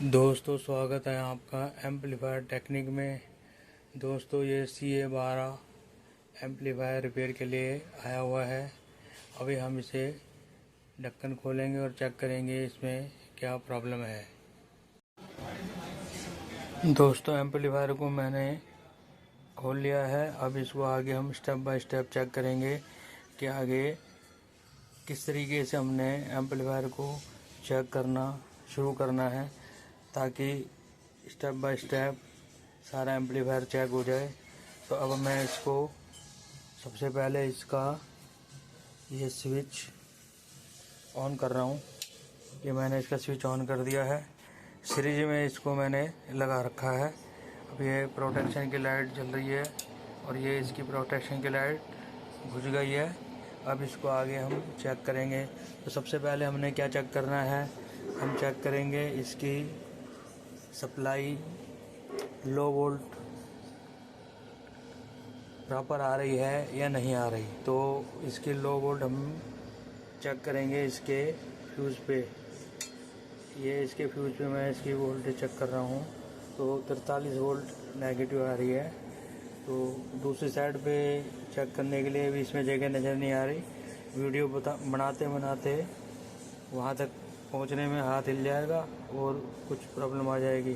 दोस्तों स्वागत है आपका एम्पलीफायर टेक्निक में। दोस्तों ये CA12 एम्पलीफायर रिपेयर के लिए आया हुआ है। अभी हम इसे ढक्कन खोलेंगे और चेक करेंगे इसमें क्या प्रॉब्लम है। दोस्तों एम्पलीफायर को मैंने खोल लिया है। अब इसको आगे हम स्टेप बाय स्टेप चेक करेंगे कि आगे किस तरीके से हमने एम्पलीफायर को चेक करना शुरू करना है, ताकि स्टेप बाय स्टेप सारा एम्पलीफायर चेक हो जाए। तो अब मैं इसको सबसे पहले इसका ये स्विच ऑन कर रहा हूँ। ये मैंने इसका स्विच ऑन कर दिया है। सीरीज में इसको मैंने लगा रखा है। अब ये प्रोटेक्शन की लाइट जल रही है और ये इसकी प्रोटेक्शन की लाइट बुझ गई है। अब इसको आगे हम चेक करेंगे। तो सबसे पहले हमने क्या चेक करना है, हम चेक करेंगे इसकी सप्लाई लो वोल्ट प्रॉपर आ रही है या नहीं आ रही। तो इसकी लो वोल्ट हम चेक करेंगे इसके फ्यूज़ पे। ये इसके फ्यूज़ पे मैं इसकी वोल्टेज चेक कर रहा हूँ, तो 43 वोल्ट नेगेटिव आ रही है। तो दूसरी साइड पे चेक करने के लिए भी इसमें जगह नज़र नहीं आ रही। वीडियो बनाते बनाते वहाँ तक पहुँचने में हाथ हिल जाएगा और कुछ प्रॉब्लम आ जाएगी।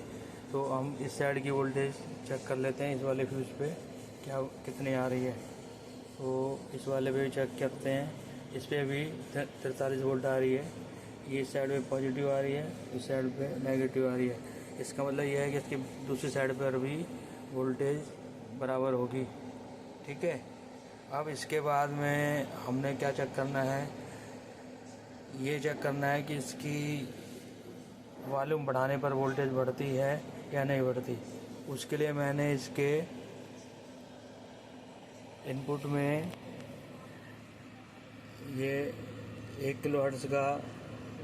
तो हम इस साइड की वोल्टेज चेक कर लेते हैं, इस वाले फ्यूज़ पे क्या कितनी आ रही है। तो इस वाले पे भी चेक करते हैं, इस पर भी 43 वोल्ट आ रही है। ये इस साइड पे पॉजिटिव आ रही है, इस साइड पे नेगेटिव आ रही है। इसका मतलब यह है कि इसकी दूसरी साइड पर भी वोल्टेज बराबर होगी। ठीक है। अब इसके बाद में हमने क्या चेक करना है, ये चेक करना है कि इसकी वॉल्यूम बढ़ाने पर वोल्टेज बढ़ती है या नहीं बढ़ती। उसके लिए मैंने इसके इनपुट में ये 1 किलो हर्ट्ज़ का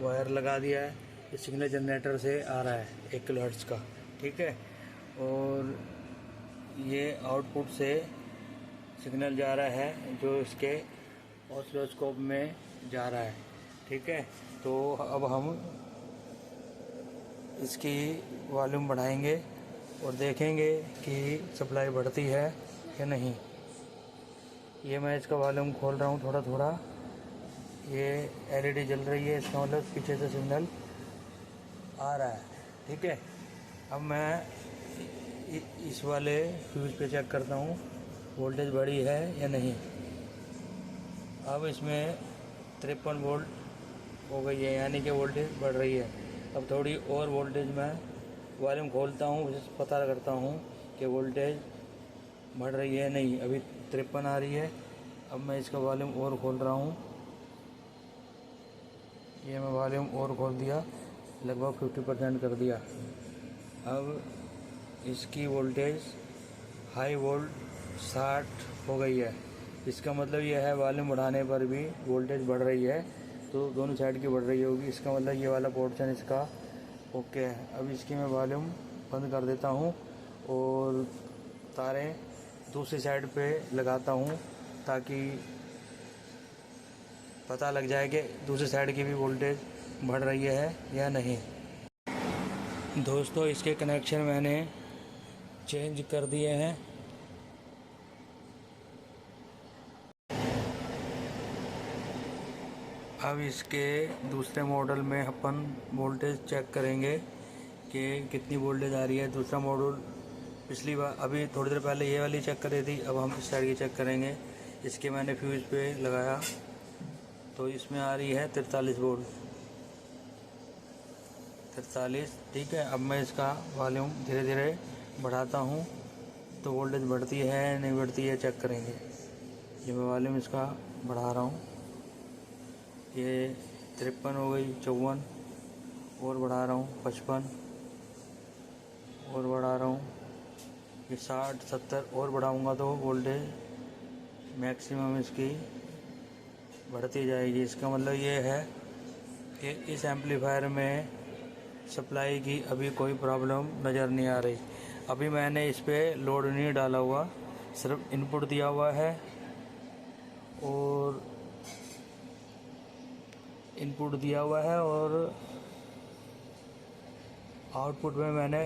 वायर लगा दिया है। ये सिग्नल जनरेटर से आ रहा है 1 किलो हर्ट्ज़ का। ठीक है। और ये आउटपुट से सिग्नल जा रहा है जो इसके ऑसिलोस्कोप में जा रहा है। ठीक है। तो अब हम इसकी वॉल्यूम बढ़ाएंगे और देखेंगे कि सप्लाई बढ़ती है या नहीं। ये मैं इसका वॉल्यूम खोल रहा हूँ थोड़ा थोड़ा। ये LED जल रही है, इसका मतलब पीछे से सिग्नल आ रहा है। ठीक है। अब मैं इस वाले फ्यूज़ पे चेक करता हूँ वोल्टेज बढ़ी है या नहीं। अब इसमें 53 वोल्ट हो गई है, यानी कि वोल्टेज बढ़ रही है। अब थोड़ी और वोल्टेज मैं वॉल्यूम खोलता हूँ, उसे पता करता हूँ कि वोल्टेज बढ़ रही है नहीं। अभी 53 आ रही है। अब मैं इसका वॉल्यूम और खोल रहा हूँ। ये मैं वॉल्यूम और खोल दिया, लगभग 50% कर दिया। अब इसकी वोल्टेज हाई वोल्ट 60 हो गई है। इसका मतलब यह है वॉल्यूम बढ़ाने पर भी वोल्टेज बढ़ रही है, तो दोनों साइड की बढ़ रही होगी। इसका मतलब ये वाला पोर्शन इसका ओके है। अब इसकी मैं वॉल्यूम बंद कर देता हूँ और तारें दूसरी साइड पे लगाता हूँ, ताकि पता लग जाए कि दूसरी साइड की भी वोल्टेज बढ़ रही है या नहीं। दोस्तों इसके कनेक्शन मैंने चेंज कर दिए हैं। अब इसके दूसरे मॉडल में अपन वोल्टेज चेक करेंगे कि कितनी वोल्टेज आ रही है। दूसरा मॉडल पिछली बार अभी थोड़ी देर पहले ये वाली चेक करी थी, अब हम इस साइड की चेक करेंगे। इसके मैंने फ्यूज़ पे लगाया तो इसमें आ रही है 43 वोल्ट, 43। ठीक है। अब मैं इसका वॉल्यूम धीरे धीरे बढ़ाता हूँ तो वोल्टेज बढ़ती है नहीं बढ़ती है चेक करेंगे। ये मैं वॉल्यूम इसका बढ़ा रहा हूँ। ये 53 हो गई, 54 और बढ़ा रहा हूँ, 55 और बढ़ा रहा हूँ, ये 60 70 और बढ़ाऊँगा तो वोल्टेज मैक्सिमम इसकी बढ़ती जाएगी। इसका मतलब ये है कि इस एम्पलीफायर में सप्लाई की अभी कोई प्रॉब्लम नज़र नहीं आ रही। अभी मैंने इस पर लोड नहीं डाला हुआ, सिर्फ इनपुट दिया हुआ है और आउटपुट में मैंने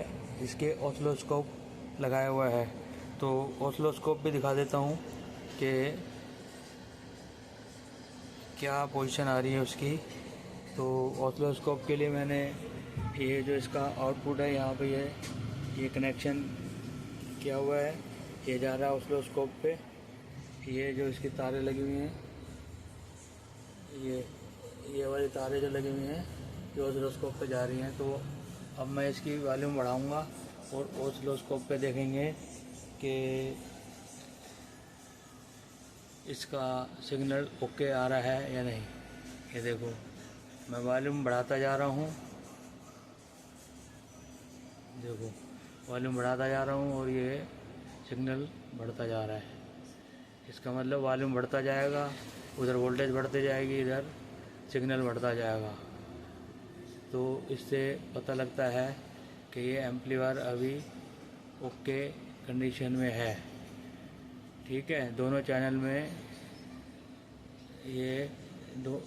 इसके ऑसिलोस्कोप लगाया हुआ है, तो ऑसिलोस्कोप भी दिखा देता हूँ कि क्या पोजीशन आ रही है उसकी। तो ऑसिलोस्कोप के लिए मैंने ये जो इसका आउटपुट है यहाँ पे ये कनेक्शन किया हुआ है, ये जा रहा है ऑसिलोस्कोप पे। ये जो इसकी तारें लगी हुई हैं, ये वाली तारें जो लगी हुई हैं ये ऑसिलोस्कोप पे जा रही हैं। तो अब मैं इसकी वॉल्यूम बढ़ाऊंगा और ऑसिलोस्कोप पे देखेंगे कि इसका सिग्नल ओके आ रहा है या नहीं। ये देखो मैं वॉल्यूम बढ़ाता जा रहा हूँ, देखो वॉल्यूम बढ़ाता जा रहा हूँ और ये सिग्नल बढ़ता जा रहा है। इसका मतलब वॉल्यूम बढ़ता जाएगा, उधर वोल्टेज बढ़ती जाएगी, इधर सिग्नल बढ़ता जाएगा। तो इससे पता लगता है कि ये एम्पलीफायर अभी ओके कंडीशन में है। ठीक है, दोनों चैनल में ये दो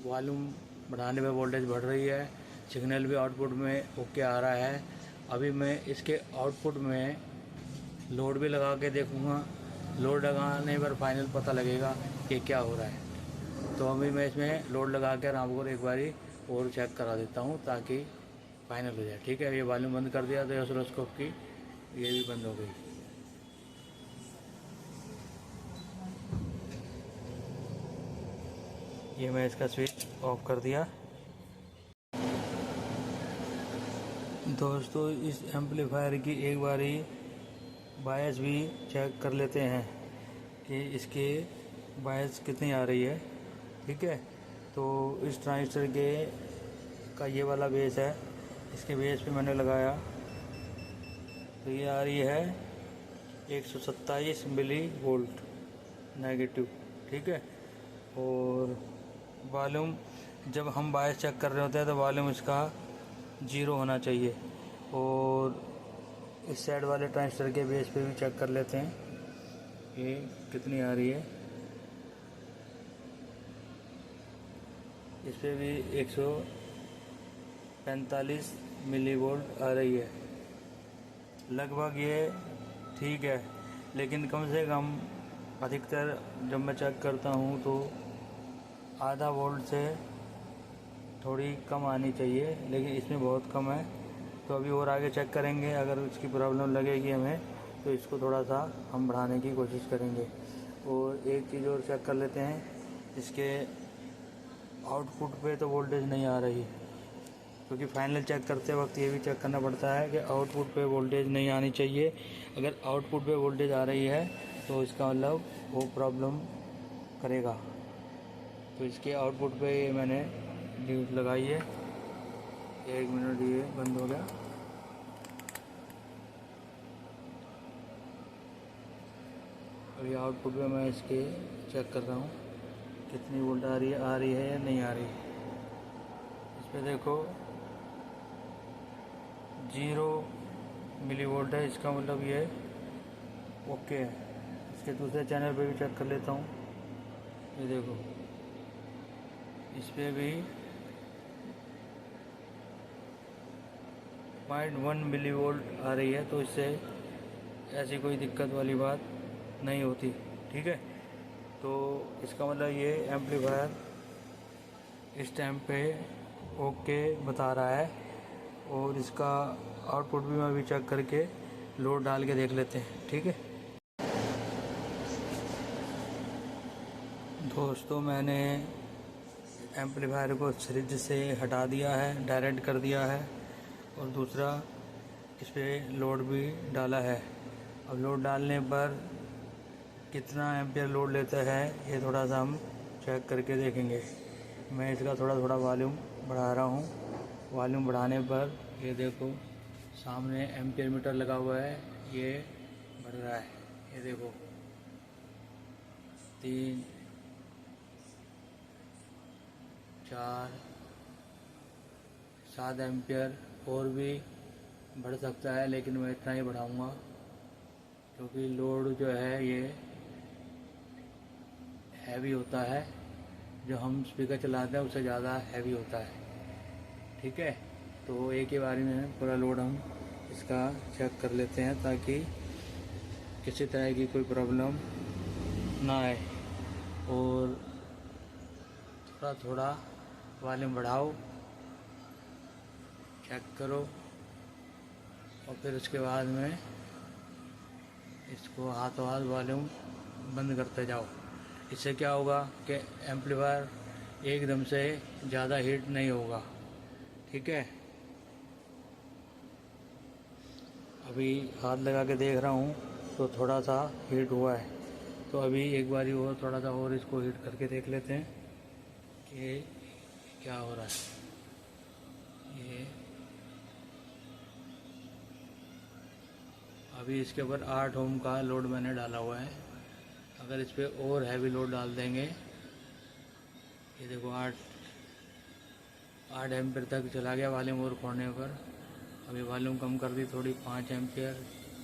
वॉल्यूम बढ़ाने पे वोल्टेज बढ़ रही है, सिग्नल भी आउटपुट में ओके आ रहा है। अभी मैं इसके आउटपुट में लोड भी लगा के देखूँगा, लोड लगाने पर फाइनल पता लगेगा कि क्या हो रहा है। तो अभी मैं इसमें लोड लगा कर आपको एक बारी और चेक करा देता हूँ ताकि फाइनल हो जाए। ठीक है, ये वॉल्यूम बंद कर दिया तो ऑसिलोस्कोप की ये भी बंद हो गई। ये मैं इसका स्विच ऑफ कर दिया। दोस्तों इस एम्पलीफायर की एक बारी बायस भी चेक कर लेते हैं कि इसके बायस कितनी आ रही है। ठीक है, तो इस ट्रांजिस्टर के का ये वाला बेस है, इसके बेस पे मैंने लगाया तो ये आ रही है 127 मिली वोल्ट नेगेटिव। ठीक है, और वॉल्यूम जब हम बायस चेक कर रहे होते हैं तो वॉल्यूम इसका 0 होना चाहिए। और इस साइड वाले ट्रांजिस्टर के बेस पे भी चेक कर लेते हैं ये कितनी आ रही है। इस पे भी 145 मिली वोल्ट आ रही है। लगभग ये ठीक है, लेकिन कम से कम अधिकतर जब मैं चेक करता हूँ तो आधा वोल्ट से थोड़ी कम आनी चाहिए, लेकिन इसमें बहुत कम है। तो अभी और आगे चेक करेंगे, अगर उसकी प्रॉब्लम लगेगी हमें तो इसको थोड़ा सा हम बढ़ाने की कोशिश करेंगे। और एक चीज़ और चेक कर लेते हैं, इसके आउटपुट पे तो वोल्टेज नहीं आ रही, क्योंकि फाइनल चेक करते वक्त ये भी चेक करना पड़ता है कि आउटपुट पे वोल्टेज नहीं आनी चाहिए। अगर आउटपुट पे वोल्टेज आ रही है तो इसका मतलब वो प्रॉब्लम करेगा। तो इसके आउटपुट पे मैंने ड्यूज लगाई है। 1 मिनट, ये बंद हो गया। अभी आउटपुट पे मैं इसके चेक कर रहा हूँ कितनी वोल्ट आ रही है या नहीं आ रही। इस पे देखो 0 मिली वोल्ट है, इसका मतलब ये ओके है। इसके दूसरे चैनल पे भी चेक कर लेता हूँ। ये देखो इस पे भी 0.1 मिली वोल्ट आ रही है, तो इससे ऐसी कोई दिक्कत वाली बात नहीं होती। ठीक है, तो इसका मतलब ये एम्पलीफायर इस टाइम पे ओके बता रहा है। और इसका आउटपुट भी मैं अभी चेक करके लोड डाल के देख लेते हैं। ठीक है दोस्तों, मैंने एम्पलीफायर को सीरीज से हटा दिया है, डायरेक्ट कर दिया है, और दूसरा इस पर लोड भी डाला है। अब लोड डालने पर कितना एम्पियर लोड लेता है ये थोड़ा सा हम चेक करके देखेंगे। मैं इसका थोड़ा थोड़ा वॉल्यूम बढ़ा रहा हूँ। वॉल्यूम बढ़ाने पर ये देखो सामने एम्पियर मीटर लगा हुआ है, ये बढ़ रहा है। ये देखो 3, 4, 7 एम्पियर और भी बढ़ सकता है, लेकिन मैं इतना ही बढ़ाऊँगा क्योंकि लोड जो है ये हैवी होता है। जो हम स्पीकर चलाते हैं उससे ज़्यादा हैवी होता है। ठीक है, तो एक ही बारी में पूरा लोड हम इसका चेक कर लेते हैं ताकि किसी तरह की कोई प्रॉब्लम ना आए। और थोड़ा थोड़ा वॉल्यूम बढ़ाओ, चेक करो और फिर उसके बाद में इसको हाथों हाथ वॉल्यूम बंद करते जाओ। इससे क्या होगा कि एम्पलीफायर एकदम से ज़्यादा हीट नहीं होगा। ठीक है, अभी हाथ लगा के देख रहा हूँ तो थोड़ा सा हीट हुआ है। तो अभी एक बारी और थोड़ा सा और इसको हीट करके देख लेते हैं कि क्या हो रहा है। ये अभी इसके ऊपर 8 ओम का लोड मैंने डाला हुआ है। अगर इस पर और हैवी लोड डाल देंगे, ये देखो 8 एम्पियर तक चला गया वॉल्यूम और खोलने पर। अभी वॉल्यूम कम कर दी थोड़ी, 5 एम्पियर,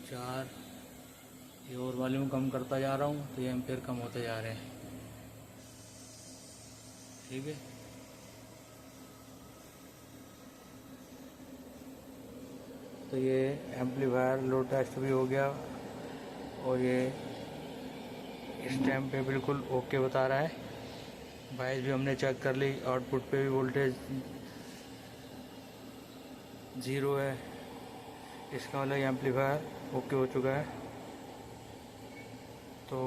4, ये और वॉल्यूम कम करता जा रहा हूँ तो ये एम्पियर कम होते जा रहे हैं। ठीक है, तो ये एम्पलीफायर लोड टेस्ट भी हो गया और ये इस टाइम पे बिल्कुल ओके बता रहा है। वॉइस भी हमने चेक कर ली, आउटपुट पे भी वोल्टेज 0 है। इसका मतलब एम्पलीफायर ओके हो चुका है। तो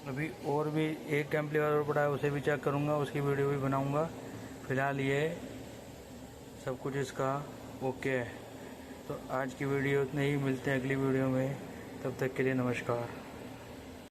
अभी और भी एक एम्पलीफायर और पड़ा है, उसे भी चेक करूँगा, उसकी वीडियो भी बनाऊँगा। फ़िलहाल ये सब कुछ इसका ओके है। तो आज की वीडियो इतने ही, मिलते हैं अगली वीडियो में, तब तक के लिए नमस्कार।